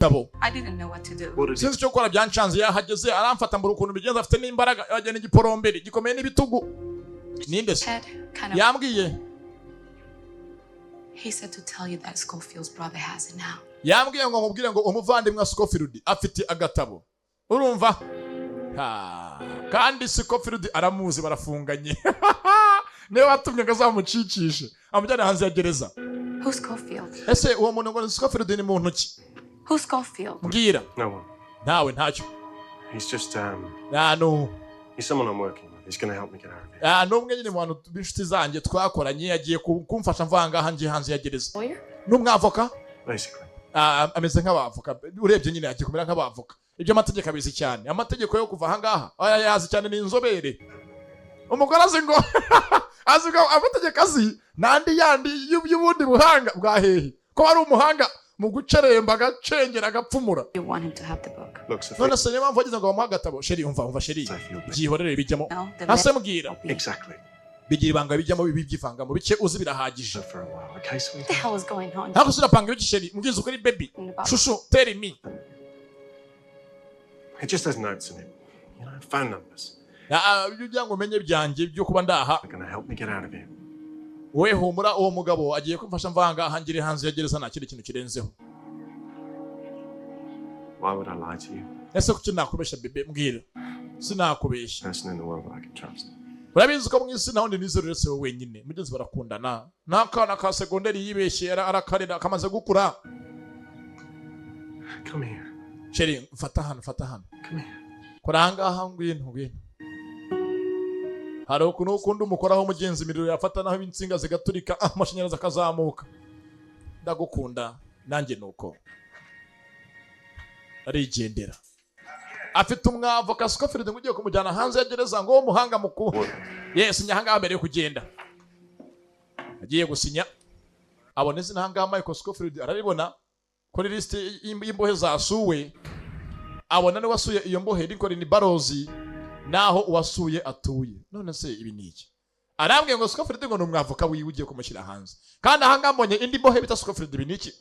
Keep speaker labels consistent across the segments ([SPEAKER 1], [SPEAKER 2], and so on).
[SPEAKER 1] tabo.
[SPEAKER 2] I didn't know what to do.
[SPEAKER 1] Sinzi cyo gukora byancanze yahageze aramfata mbura ukuntu bigenza afite n'imbaraga yajya n'igiporomberi gikomeye n'ibitugu. Ninde se? Yambwiye.
[SPEAKER 2] He said to tell you that Schofield's brother has it now.
[SPEAKER 1] Yambwiye ngo nkubwire ngo umuvandimwe Schofield afite agatabo. Urumva? Kandi Schofield aramuzi barafunganye. Ne watumye ngazamucicishe. Amujyana hanze ya gereza.
[SPEAKER 2] Who's Schofield?
[SPEAKER 1] Ese uwo muntu ngo Schofield ni muntu ki?
[SPEAKER 2] Who's Schofield?
[SPEAKER 1] Mbwira.
[SPEAKER 3] No one.
[SPEAKER 1] Nawe ntacyo.
[SPEAKER 3] He's just
[SPEAKER 1] no.
[SPEAKER 3] He's someone I'm working with. He's going to help me get out of here.
[SPEAKER 1] Numwe nyine mu bantu b'inshuti zanjye twakoranye yagiye kumfasha mvanga hanze ya gereza.
[SPEAKER 2] Lawyer?
[SPEAKER 1] N'umwavoka?
[SPEAKER 3] Basically.
[SPEAKER 1] Ameze nk'abavoka. Urebye nyine yagiye kumera nk'abavoka. Ibyo amategeko abizi cyane. Amategeko yo kuva hangaha yazi cyane ni inzobere. Umugore azi ngo azi ngo amategeko azi nandi yandi y'ubundi buhanga bwa hehe. Ko ari umuhanga mu guceremba gacengera agapfumura.
[SPEAKER 2] You want him to have the book.
[SPEAKER 1] None se niba mvugize ngo bamuha agatabo sheri umva sheri byihorere bijyamo hase mbwira
[SPEAKER 3] Exactly.
[SPEAKER 1] bigira ibanga bijyamo bibyivanga mu bike uzi birahagije.
[SPEAKER 2] What the hell is going on?
[SPEAKER 1] Nako surapanga iki sheri mbwiza ukuri baby shushu tell me.
[SPEAKER 3] It just has notes in it. You know, phone numbers.
[SPEAKER 1] Ujya ngo menye byanjye byo kuba ndaha.
[SPEAKER 3] They're going to help me get out of here.
[SPEAKER 1] We humura uwo mugabo agiye kumfasha mvanga hangire hanze ya gereza nta kintu kirenzeho.
[SPEAKER 3] Why would I lie to you?
[SPEAKER 1] Ese kuki nakubesha bebe mbwira. Sinakubesha.
[SPEAKER 3] Person in the world that I can trust.
[SPEAKER 1] Urabizi ko mwisi naho nizeretse wowe wenyine. Mugenzi barakundana. Nakana ka secondary yibeshye arakarira kamaze gukura.
[SPEAKER 3] Come here.
[SPEAKER 1] Sheri fata hano.
[SPEAKER 3] Come here.
[SPEAKER 1] Kuranga ngwino. Hari ukuntu ukunda umukoraho mugenzi imiriro yafata naho insinga zigaturika amashanyarazi akazamuka. Ndagukunda nanjye nuko. Arigendera. Afite umwavoka Schofield ngugiye kumujyana hanze ya gereza ngo umuhanga mukuru. Yes, nyahanga mbere yo kugenda. Agiye gusinya. Aboneze nahanga Michael Schofield arabibona kuri list y'imbohe zasuwe. Abona ne wasuye iyo mbohe ariko ni barozi naho uwasuye atuye. None se ibi niki? Arambwiye ngo Schofield ngo numwavoka wiwe ugiye kumushyira hanze. Kandi ahanga mbonye indi mbohe bita Schofield ibi niki?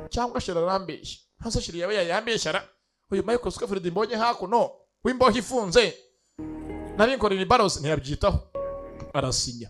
[SPEAKER 1] Cyangwa shira rambeshye. Hasa shiri yawe yambeshyara. Uyu Michael Schofield mbonye hakuno w'imbohe ifunze. Nari nkora ni barozi ntiyabyitaho. Arasinya.